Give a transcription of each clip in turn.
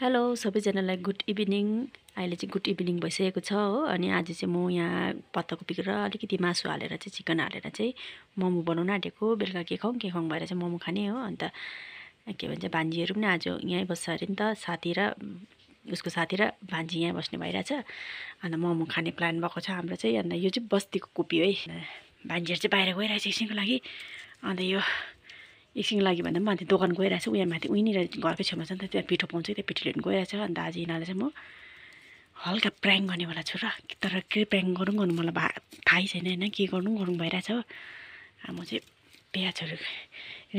Hello सबैजनालाई good evening. अहिले चाहिँ गुड इभिनिङ भइसकेको छ हो। अनि आज चाहिँ म यहाँ पत्ताकोपी र अलिकति मासु हालेर चाहिँ चिकन हालेर चाहिँ मोमो बनाउन आँटेको। बेलुका के खाउँ भएर चाहिँ मोमो खाने हो। अन्त के भन्छ भान्जीहरू पनि आज यहीँ बस्छ अरे नि त, साथी र उसको साथी र भान्जी यहाँ बस्ने भइरहेछ। अन्त मोमो खाने प्लान भएको छ हाम्रो चाहिँ। अन्त यो चाहिँ बस्तीको कोपी है। भान्जीहरू चाहिँ बाहिर गइरहेछ एकछिनको लागि। अन्त यो एकछिनको लागि भन्दा पनि माथि दोकान गइरहेको छु। उहाँ माथि उहीँनिर घरकै छेउमा छ नि त, त्यहाँ पिठो पाउँछ, त्यो पिठो लिनु गइरहेको छ। अन्त आज यिनीहरूलाई चाहिँ म हल्का प्र्याङ्क गर्नेवाला छु र। तर के प्र्याङ्क गरौँ गर्नु मलाई थाहै छैन होइन, के गरौँ भइरहेछ हो। म चाहिँ प्याजहरू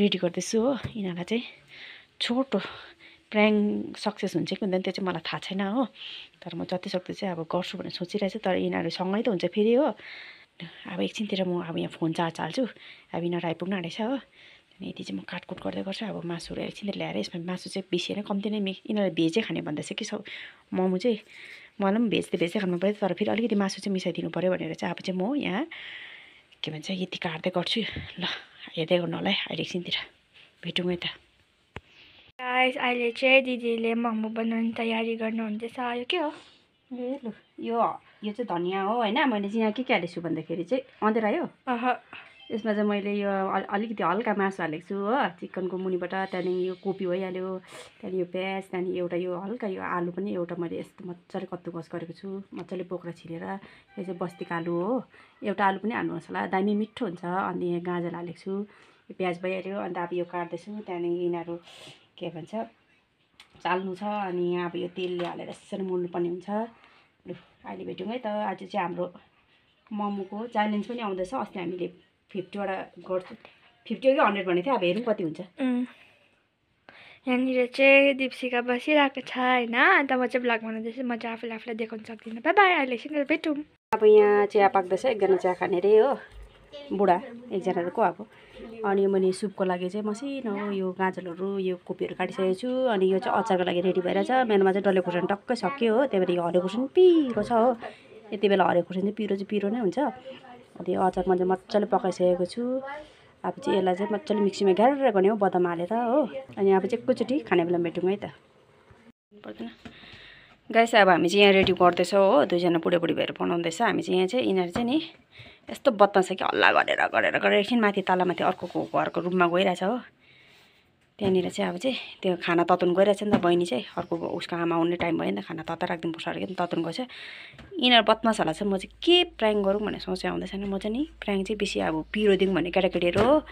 रेडी गर्दैछु हो। यिनीहरूलाई चाहिँ छोटो प्र्याङ्क सक्सेस हुन्छ कि हुँदैन त्यो चाहिँ मलाई थाहा छैन हो। तर म जतिसक्दो चाहिँ अब गर्छु भनेर सोचिरहेछु। तर यिनीहरू सँगै त हुन्छ फेरि हो। अब एकछिनतिर म अब यहाँ फोन चार्ज हाल्छु। अब यिनीहरू आइपुग्न आँटेछ हो। अनि यति चाहिँ म काटकुट गर्दै गर्छु। अब मासुहरू एकछिनतिर ल्याएर यसमा मासु चाहिँ बेसी होइन, कम्ती नै यिनीहरूले भेजै खाने भन्दैछ कि मोमो चाहिँ। मलाई पनि भेजै खानु पऱ्यो, तर फेरि अलिकति मासु चाहिँ मिसाइदिनु पऱ्यो भनेर चाहिँ अब चाहिँ म यहाँ के भन्छ यति काट्दै गर्छु। ल हेर्दै गर्नु होला है। अहिले एकछिनतिर भेटौँ है त। गाइस अहिले चाहिँ दिदीले मोमो बनाउने तयारी गर्नुहुँदैछ। यो के हो? ए लु यो चाहिँ धनियाँ हो होइन। मैले चाहिँ यहाँ के हालेको छु भन्दाखेरि चाहिँ अँधेर आयो। यसमा चाहिँ मैले यो अलिकति हल्का मासु हालेको छु हो, चिकनको मुनिबाट। त्यहाँदेखि यो कोपी भइहाल्यो, त्यहाँदेखि यो प्याज, त्यहाँदेखि एउटा यो हल्का यो आलु पनि एउटा मैले यस्तो मजाले कद्दुकस गरेको छु, मजाले बोक्रा छिलेर। यो चाहिँ बस्तीको आलु हो। एउटा आलु पनि हाल्नुहोस् होला, दामी मिठो हुन्छ। अनि यहाँ गाजर हालेको छु, यो प्याज भइहाल्यो। अन्त अब यो काट्दैछु। त्यहाँदेखि यिनीहरू के भन्छ चाल्नु छ। अनि यहाँ अब यो तेलले हालेर यसरी मोल्नुपर्ने हुन्छ। लु अहिले भेटौँ है त। आज चाहिँ हाम्रो मोमोको च्यालेन्ज पनि आउँदैछ। अस्ति हामीले 50वटा गर्छु, 50 कि 100 भनेको थियो। अब हेरौँ कति हुन्छ। यहाँनिर चाहिँ दिप्सिका बसिरहेको छ होइन। अन्त म चाहिँ भ्लग बनाउँदैछु। म चाहिँ आफूलाई देखाउन सक्दिनँ। बाई बाई, अहिले एकछिन भेटौँ। अब यहाँ चिया पाक्दैछ। एकजना चिया खाने रे हो, बुढा एकजनाको अब। अनि मैले सुपको लागि चाहिँ मसिनो यो गाजरहरू यो कोपीहरू काटिसकेको छु। अनि यो चाहिँ अचारको लागि रेडी भइरहेछ। मेरोमा चाहिँ डल्ले खुर्सानी टक्कै सक्यो हो। त्यही भएर यो हरियो खुर्सानी पिरो छ हो। यति बेला हरियो खुर्सानी चाहिँ पिरो नै हुन्छ। अन्त यो अचार मैले मजाले पकाइसकेको छु। अब चाहिँ यसलाई चाहिँ मजाले मिक्सीमा ग्यारेर गर्ने हो, बदाम हालेर हो। अनि अब चाहिँ एकैचोटि खाने बेलामा भेटौँ है त। पर्दैन गाइस, अब हामी चाहिँ यहाँ रेडी गर्दैछौँ हो। दुईजना बुढी भएर बनाउँदैछ। हामी चाहिँ यहाँ चाहिँ यिनीहरू चाहिँ नि यस्तो बदमास छ कि हल्ला गरेर एकछिन माथि तलमाथि अर्कोको घरको रुममा गइरहेछ हो। त्यहाँनिर चाहिँ अब चाहिँ त्यो खाना तताउनु गइरहेछ नि त बहिनी चाहिँ। अर्को उसको आमा आउने टाइम भयो नि त, खाना तताइ राखिदिनुपर्छ अरे कि तताउनु गएछ। यिनीहरू बदमासहरूलाई चाहिँ म चाहिँ के प्र्याङ्क गरौँ भनेर सोचेर आउँदैछ नि। म चाहिँ नि प्र्याङ्क चाहिँ बेसी अब पिरो दिउँ भने केटाकेटीहरू हो।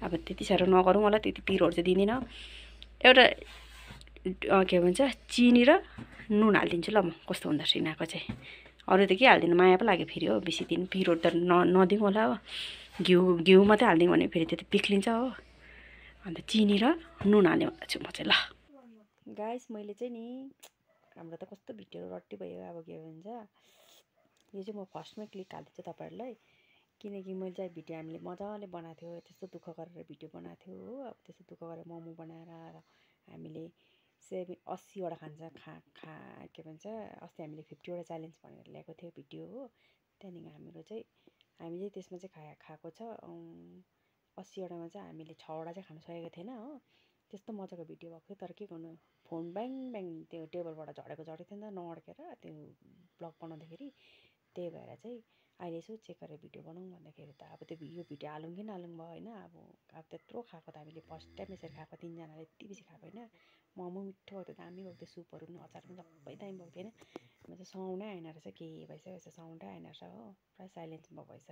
अब त्यति साह्रो नगरौँ होला, त्यति पिरोहरू चाहिँ दिँदिनँ। एउटा के भन्छ चिनी र नुन हालिदिन्छु ल म, कस्तो हुँदो रहेछ यिनीहरूको चाहिँ। अरू त के हालिदिनु, माया पो लाग्यो फेरि हो। बेसी दिन पिरो त नदिउँ होला हो। घिउ मात्रै हालिदिउँ भने फेरि त्यो त पिक्लिन्छ हो। अन्त चिनी र नुन हाल्ने भनेको छु म चाहिँ। ल गाइस, मैले चाहिँ नि हाम्रो त कस्तो भिडियो रड्डी भयो। अब के भन्छ यो चाहिँ म फर्स्टमै क्लिक हालिदिन्छु तपाईँहरूलाई, किनकि मैले चाहिँ भिडियो हामीले मजाले बनाएको थियो। त्यस्तो दुःख गरेर भिडियो बनाएको थियो हो। अब त्यस्तो दुःख गरेर मोमो बनाएर हामीले 80वटा के भन्छ अस्ति हामीले 50वटा च्यालेन्ज भनेर ल्याएको थियो भिडियो हो। त्यहाँदेखि हामी चाहिँ त्यसमा चाहिँ खाएको छ 80वटामा चाहिँ हामीले 6वटा चाहिँ खानु सकेको थिएन हो। त्यस्तो मजाको भिडियो भएको थियो। तर के गर्नु, फोन ब्याङ त्यो टेबलबाट झरेको थियो नि त, नअड्केर त्यो ब्लग बनाउँदाखेरि। त्यही भएर चाहिँ अहिले यसो चेक गरेर भिडियो बनाऊँ भन्दाखेरि त अब त्यो यो भिडियो हालौँ कि नहालौँ भयो होइन। अब त्यत्रो खाएको त हामीले फर्स्ट टाइम यसरी खाएको, 3जनाले यति बेसी खाएको होइन। मोमो मिठो भएको थियो, दामी भएको थियो। सुपहरू पनि अचार पनि सबै दामी भएको थियो होइन। म चाहिँ साउन्डै आएन रहेछ, के भइसकेको छ साउन्डै आएन रहेछ हो। पुरा साइलेन्समा भएछ।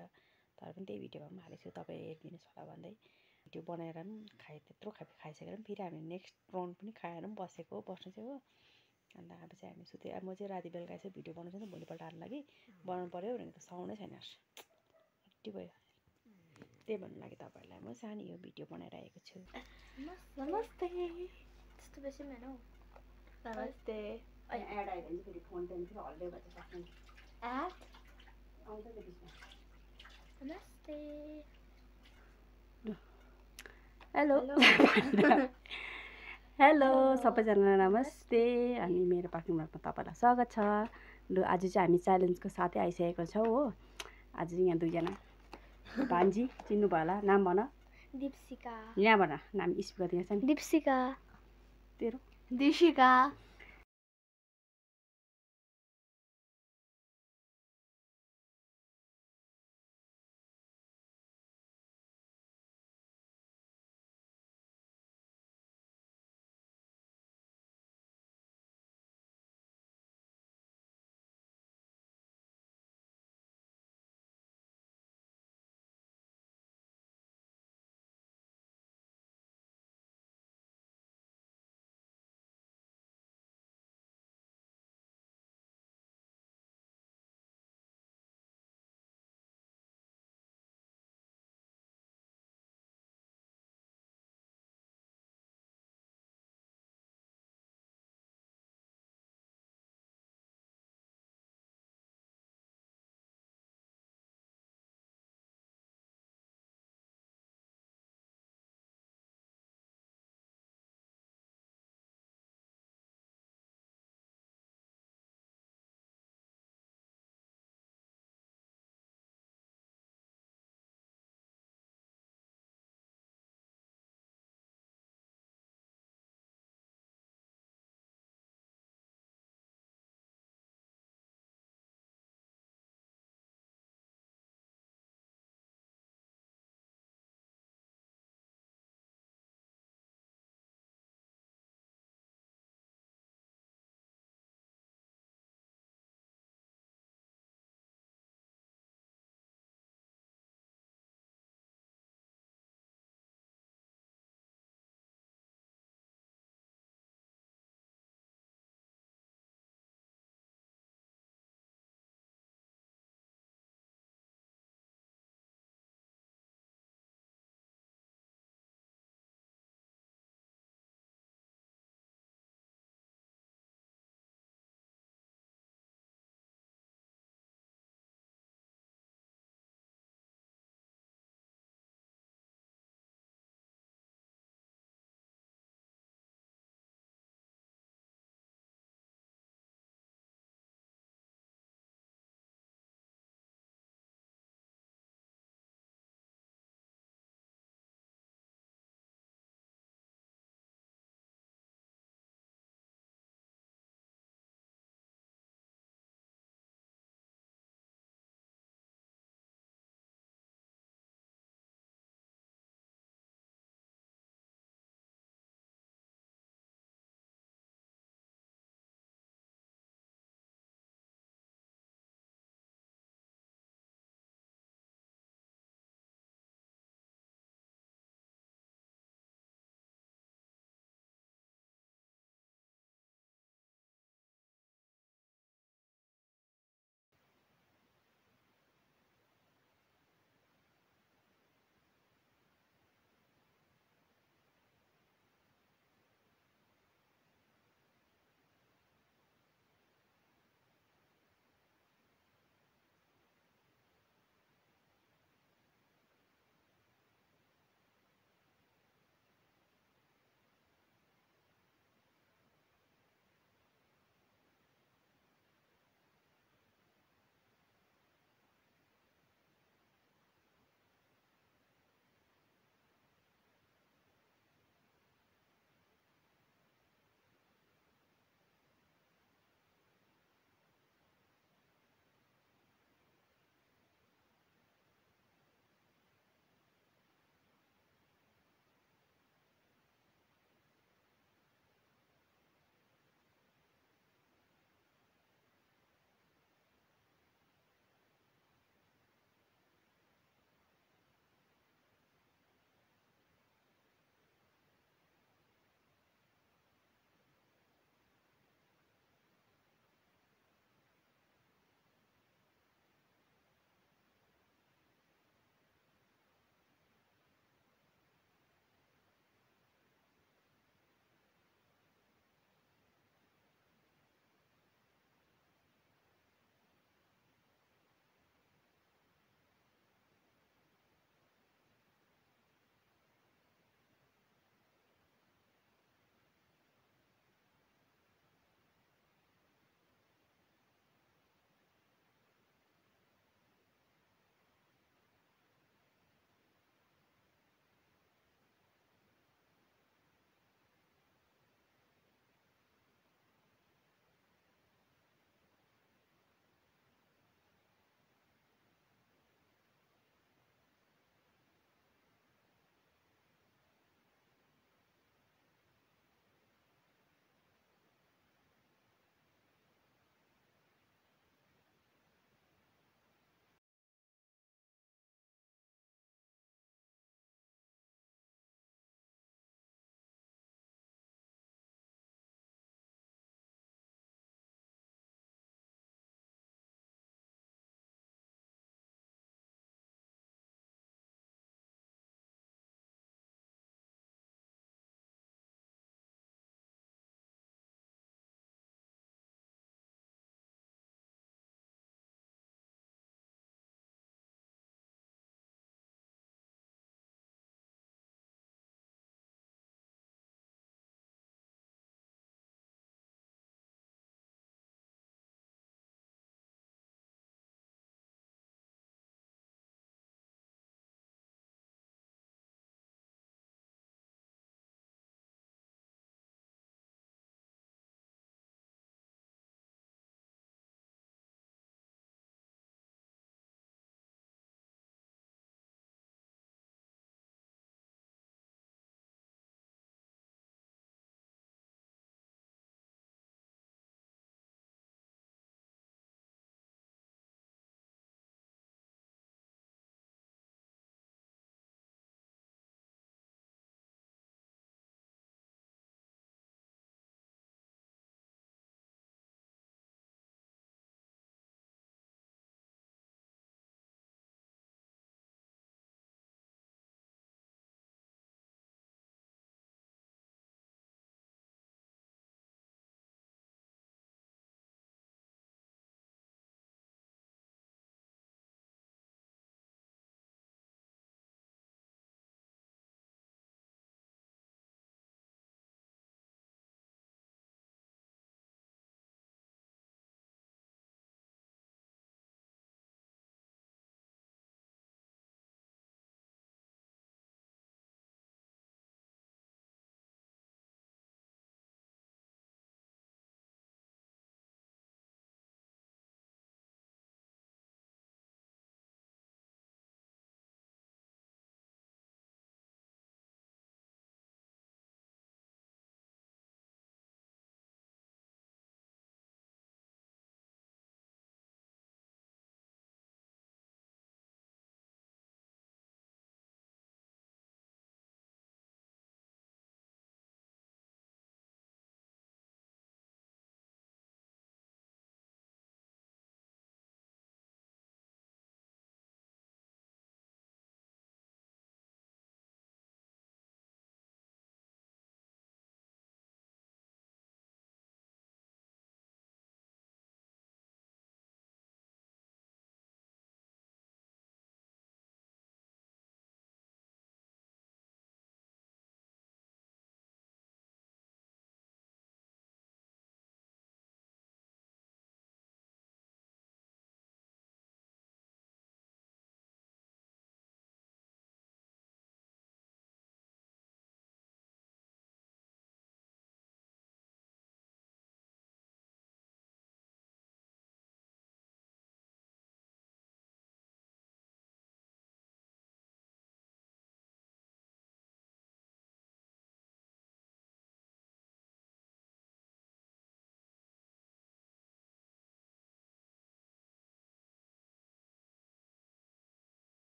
तर पनि त्यही भिडियोमा पनि हालेको छु, तपाईँ हेरिदिनुहोस् होला भन्दै। भिडियो बनाएर पनि त्यत्रो खाइसकेर पनि फेरि हामी नेक्स्ट राउन्ड पनि खाएर पनि बस्नु चाहिँ हो। अन्त अब चाहिँ हामी अब म चाहिँ राति बेलुका चाहिँ भिडियो बनाउँछु नि त, भोलिपल्ट हाल्नु लागि बनाउनु पऱ्यो भनेको त साउन्डै छैन रहेछ। कति भयो। त्यही भन्नु लागि तपाईँहरूलाई म सानो यो भिडियो बनाएर आएको छु। नमस्ते। त्यस्तो बेसी पनि होइन हौ। नमस्ते। एड आयो भने चाहिँ फेरि फोन चाहिँ फेरि हल्दै भएछ सक्नु एड आउँछ नि बिचमा। नमस्ते। हेलो हेलो सबैजना नमस्ते। अनि मेरो पार्किङमा तपाईँलाई स्वागत छ। लु आज चाहिँ हामी च्यालेन्जको साथै आइसकेको छौँ हो। आज चाहिँ यहाँ दुईजना भान्जी चिन्नु भयो होला, नाम भन। दिप्सिका। यहाँ भन नाम, स्पिकर त्यहाँ छ नि। दिप्सिका। तेरो दिशिका।